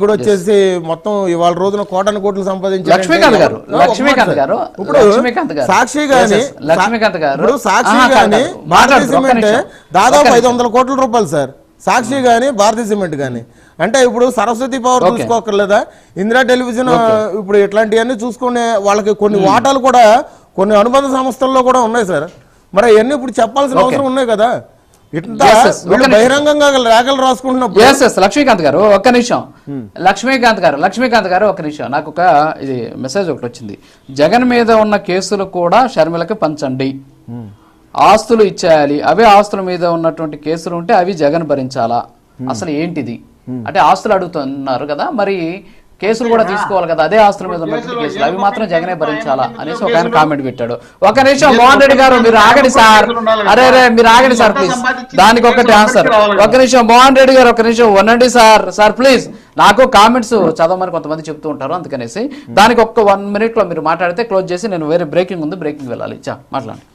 కూడా వచ్చేసి మొత్తం ఇవాళ రోజున కోటాను కోట్లు సంపాదించారు లక్ష్మీకాంత్ గారు ఇప్పుడు సాక్షి గాని ఇప్పుడు సాక్షి గాని భారతీయ సిమెంట్ దాదాపు 500 కోట్ల రూపాయలు సార్. సాక్షి గాని భారతీయ సిమెంట్ గాని అంటే ఇప్పుడు సరస్వతి పవర్ చూసుకోకర్లేదా, ఇందిరా టెలివిజన్ ఇప్పుడు ఇట్లాంటివన్నీ చూసుకునే వాళ్ళకి కొన్ని వాటాలు కూడా కొన్ని అనుబంధ సంస్థల్లో కూడా ఉన్నాయి సార్. మరి అవన్నీ ఇప్పుడు చెప్పాల్సిన అవసరం ఉన్నాయి కదా. బహిరంగంగా రేఖలు రాసుకుంటున్నప్పుడు లక్ష్మీకాంత్ గారు ఒక్క నిమిషం, లక్ష్మీకాంత్ గారు ఒక్క నిమిషం, నాకు ఒక ఇది మెసేజ్ ఒకటి వచ్చింది. జగన్ మీద ఉన్న కేసులు కూడా షర్మిలకి పంచండి, ఆస్తులు ఇచ్చేయాలి, అవే ఆస్తుల మీద ఉన్నటువంటి కేసులు ఉంటే అవి జగన్ భరించాలా, అసలు ఏంటిది అంటే ఆస్తులు అడుగుతున్నారు కదా, మరి కేసులు కూడా తీసుకోవాలి కదా, అదే ఆస్తుల మీద ఉన్నటువంటి కేసులు అవి మాత్రం జగనే భరించాలా అనేసి ఒక ఆయన కామెంట్ పెట్టాడు. ఒక నిమిషం మోహన్ రెడ్డి గారు మీరు ఆగండి సార్, అరే మీరు ఆగండి సార్ ప్లీజ్, దానికి ఒకటి ఆన్సర్. ఒక నిమిషం మోహన్ రెడ్డి గారు ఒక నిమిషం ఉండండి సార్ ప్లీజ్, నాకు కామెంట్స్ చదవమని కొంతమంది చెప్తూ ఉంటారు, అందుకనేసి దానికి ఒక్క 1 minute లో మీరు మాట్లాడితే క్లోజ్ చేసి నేను వేరే బ్రేకింగ్ ఉంది, బ్రేకింగ్ వెళ్ళాలి. మాట్లాడండి.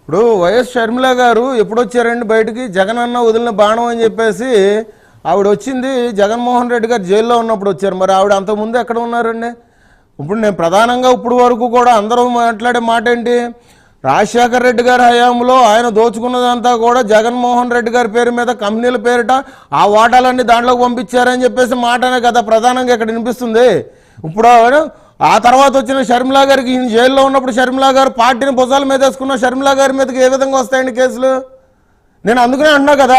ఇప్పుడు వైఎస్ షర్మిల గారు ఎప్పుడు వచ్చారండి బయటికి, జగన్ అన్న వదిలిన బాణం అని చెప్పేసి ఆవిడ వచ్చింది జగన్మోహన్ రెడ్డి గారు జైల్లో ఉన్నప్పుడు వచ్చారు. మరి ఆవిడ అంతకుముందు ఎక్కడ ఉన్నారండి? ఇప్పుడు నేను ప్రధానంగా ఇప్పుడు వరకు కూడా అందరూ మాట్లాడే మాట ఏంటి, రాజశేఖర రెడ్డి గారి హయాంలో ఆయన దోచుకున్నదంతా కూడా జగన్మోహన్ రెడ్డి గారి పేరు మీద కంపెనీల పేరిట ఆ వాటాలన్నీ దాంట్లోకి పంపించారని చెప్పేసి మాటనే కదా ప్రధానంగా ఇక్కడ వినిపిస్తుంది. ఇప్పుడు ఆ తర్వాత వచ్చిన షర్మిల గారికి ఈయన జైల్లో ఉన్నప్పుడు షర్మిల గారు పార్టీని భుజాల మీద వేసుకున్న షర్మిల గారి మీదకి ఏ విధంగా వస్తాయండి కేసులు? నేను అందుకనే అంటున్నా కదా,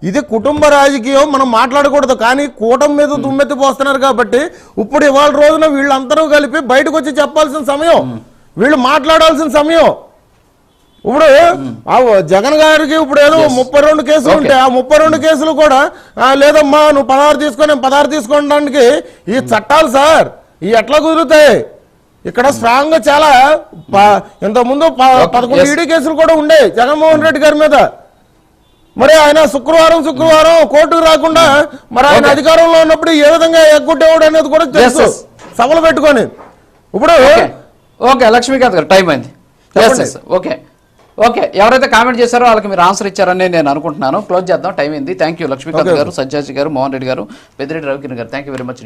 ఇది కుటుంబ రాజకీయం, మనం మాట్లాడకూడదు, కానీ కూటమి మీద దుమ్మెత్తి పోస్తున్నారు కాబట్టి ఇప్పుడు ఇవాళ రోజున వీళ్ళందరూ కలిపి బయటకు వచ్చి చెప్పాల్సిన సమయం, వీళ్ళు మాట్లాడాల్సిన సమయం. ఇప్పుడు జగన్ గారికి ఇప్పుడు ఏదో 32 కేసులు ఉంటాయి, ఆ 32 కేసులు కూడా లేదమ్మా నువ్వు 16 తీసుకొని 16 తీసుకోవడానికి ఈ చట్టాలు సార్ ఇవి ఎట్లా కుదురుతాయి? ఇక్కడ స్ట్రాంగ్ గా చాలా ఇంతకుముందు 11 ఈడీ కేసులు కూడా ఉండే జగన్మోహన్ రెడ్డి గారి మీద. మరి ఆయన శుక్రవారం కోర్టుకు రాకుండా మరి ఆయన అధికారంలో ఉన్నప్పుడు ఏ విధంగా ఎగ్గొట్టేవాడు అనేది కూడా తెలుసు సభలు పెట్టుకొని. ఇప్పుడు లక్ష్మీకాంత్ గారు టైం అయింది. ఓకే ఎవరైతే కామెంట్ చేశారో వాళ్ళకి మీరు ఆన్సర్ ఇచ్చారని నేను అనుకుంటున్నాను. క్లోజ్ చేద్దాం, టైం అయింది. థ్యాంక్ యూ లక్ష్మీకాంత్ గారు, సజ్జాజీ గారు, మోహన్ రెడ్డి గారు, పెద్దిరెడ్డి రవికిరణ్ గారు, థ్యాంక్ యూ వెరీ మచ్.